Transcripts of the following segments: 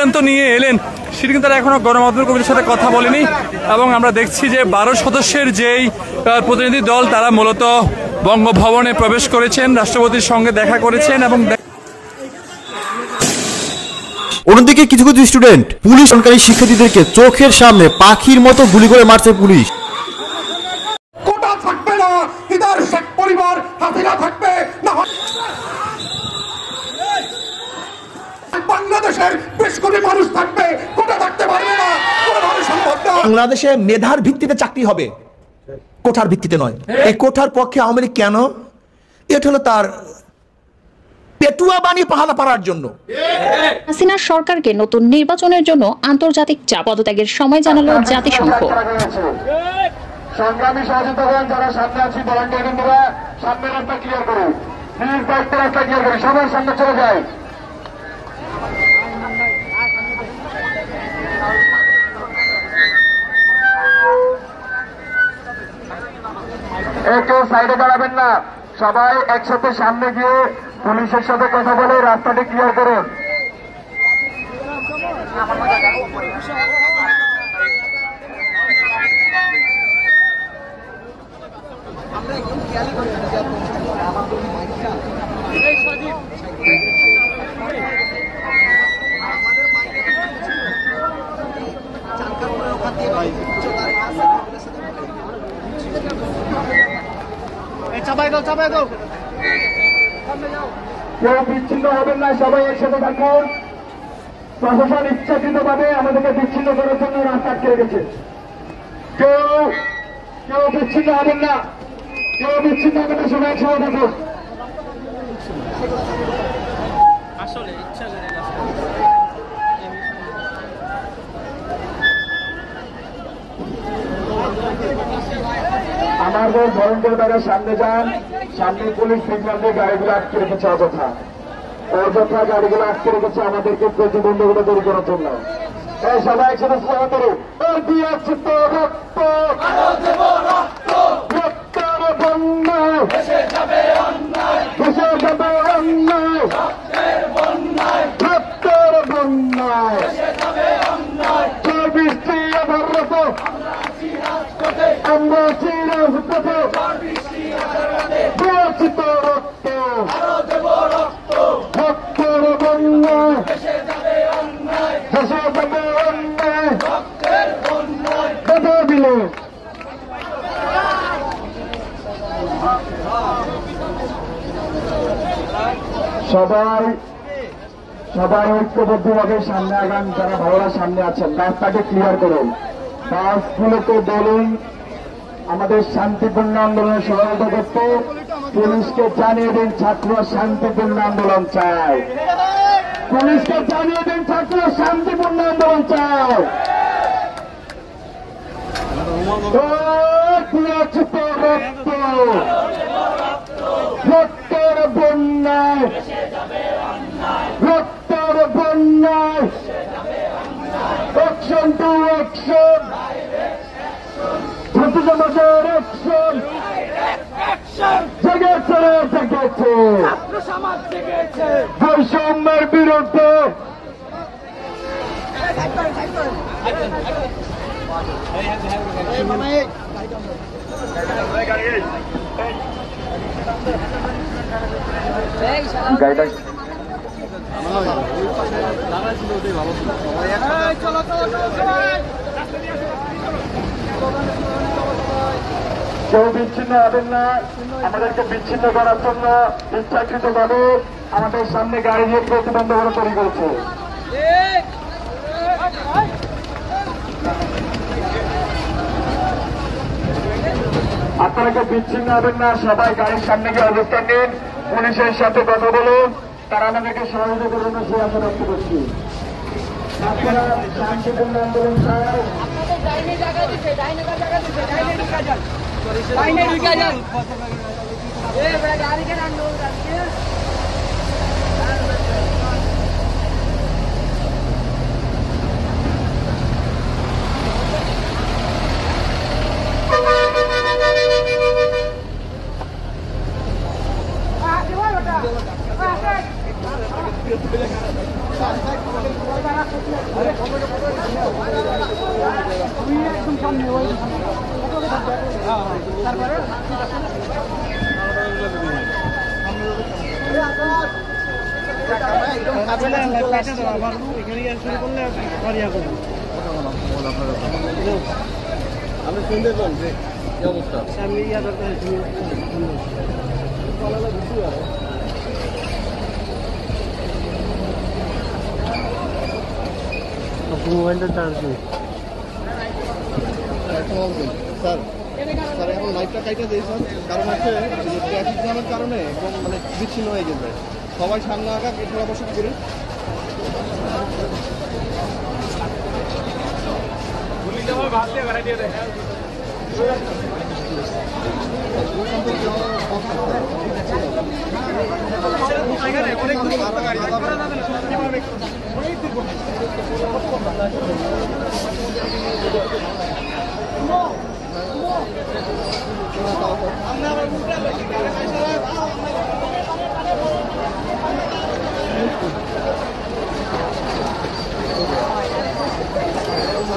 সিদ্ধান্ত নিয়ে এলেন সেটি কিন্তু তারা এখনো গণমাধ্যম কমিটির সাথে কথা বলেনি। এবং আমরা দেখছি যে 12 সদস্যের যেই প্রতিনিধি দল তারা মূলত বঙ্গভবনে প্রবেশ করেছেন, রাষ্ট্রপতির সঙ্গে দেখা করেছেন। এবং অন্যদিকে কিছু কিছু স্টুডেন্ট পুলিশ সরকারি শিক্ষার্থীদেরকে চোখের সামনে পাখির মতো গুলি করে মারছে পুলিশ। কোটা থাকবে না, ইদার শেখ পরিবার হাসিনা থাকবে না, বাংলাদেশের 20 কোটি মানুষ থাকবে, কোটা থাকতে পারবে না, কোনোভাবে সম্ভব না। বাংলাদেশে মেধার ভিত্তিতে চাকরি হবে, কোঠার ভিত্তিতে নয়। এই কোঠার পক্ষে আওয়ামী লীগ কেন? এটা হলো তার পেটুয়া বানিয়ে পাহারা পাড়ার জন্য। হাসিনার সরকারকে নতুন নির্বাচনের জন্য আন্তর্জাতিক চাপ পদত্যাগের সময় জানালো জাতিসংঘ। সংগ্রামী সহযোগিতাগণ যারা সামনে আছি, ভলান্টিয়াররা সামনে রাস্তা ক্লিয়ার করুন, প্লিজ দায়িত্ব রাস্তা ক্লিয়ার করুন, সবার সামনে চলে যায়। কেউ সাইডে দাঁড়াবেন না, সবাই একসাথে সামনে গিয়ে পুলিশের সাথে কথা বলে রাস্তাটি ক্লিয়ার করুন। কেউ বিচ্ছিন্ন হবেন না, সবাই একসাথে থাকুন। প্রশাসন ইচ্ছাকৃত ভাবে আমাদেরকে বিচ্ছিন্ন করার জন্য রাস্তা আটকে রেখেছে। কেউ বিচ্ছিন্ন হবেন না, কেউ বিচ্ছিন্ন হবেন না, সবাই একসাথে থাকুন। আমাদের ভলেন্টিয়ার দ্বারা সামনে যান, সামনে পুলিশ সিগন্যাল গাড়িগুলো আটকে রেখেছে, অযথা গাড়িগুলো আটকে রেখেছে আমাদেরকে প্রতিবন্ধকতা তৈরি করার জন্য। সবাই একসাথে স্লোগান করুন, দিয়েছি তো রক্ত, রক্তের বন্যা, ভেসে যাবে অন্যায়, রক্তের বন্যায়, 24টি ভারত আমরা আছি রাজপথে, দিয়েছি তো রক্ত, রক্তের বন্যায়, ভেসে যাবে অন্যায়, কথা দিল। সবাই ঐক্যবদ্ধভাবে সামনে আগান। যারা ভাইরা সামনে আছেন রাস্তাকে ক্লিয়ার করুন, বাসগুলোকে বলুন আমাদের শান্তিপূর্ণ আন্দোলনে সহায়তা করতে। পুলিশকে জানিয়ে দিন ছাত্ররা শান্তিপূর্ণ আন্দোলন চায়, পুলিশকে জানিয়ে দিন ছাত্ররা শান্তিপূর্ণ আন্দোলন চায়। রক্তের বন্যায়, রক্তের বন্যায়, অ্যাকশন টু অ্যাকশন, ছাত্র সমাজের অ্যাকশন, জেগেছে জেগেছে বৈষম্যের বিরুদ্ধে। গাড়িটা কেউ বিচ্ছিন্ন হবেন না, আমাদেরকে বিচ্ছিন্ন করার জন্য ইচ্ছাকৃত ভাবে আমাদের সামনে গাড়ি দিয়ে প্রতিবন্ধকতা তৈরি করেছে। আপনারা কেউ বিচ্ছিন্ন হবেন না, সবাই গাড়ির সামনে গিয়ে অবস্থান নিন, পুলিশের সাথে কথা বলুন, তারা আমাদেরকে সহযোগিতা করবেন সেই আশা ব্যক্ত করছি। আপনারা শান্তিপূর্ণ আন্দোলন চাই। আমি শুনতে পান যে কি অবস্থা মোবাইলটা চার্জ নেই স্যার স্যার এখন লাইটটা কাইটা দিয়েছেন কারণ হচ্ছে ট্রাফিক জ্যামের কারণে একদম মানে বিচ্ছিন্ন হয়ে গেছে সবাই সামনে আগা পেছনে বসে করে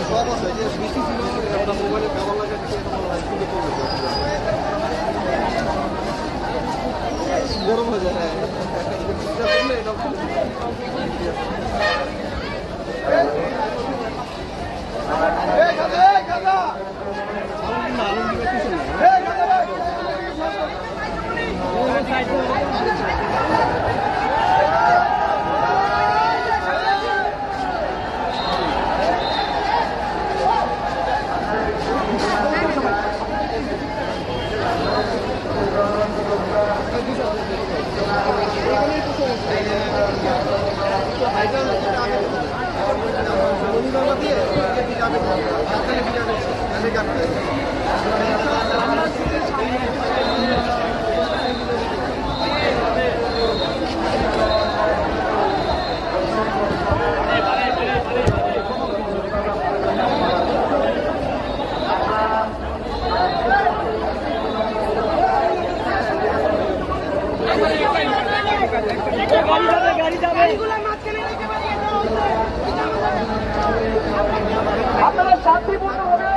সব আছে যে বৃষ্টি ছিল একটা মোবাইলে ব্যবহার লাগাচ্ছে গরম হয়ে যায় আপনারা শান্তিপূর্ণভাবে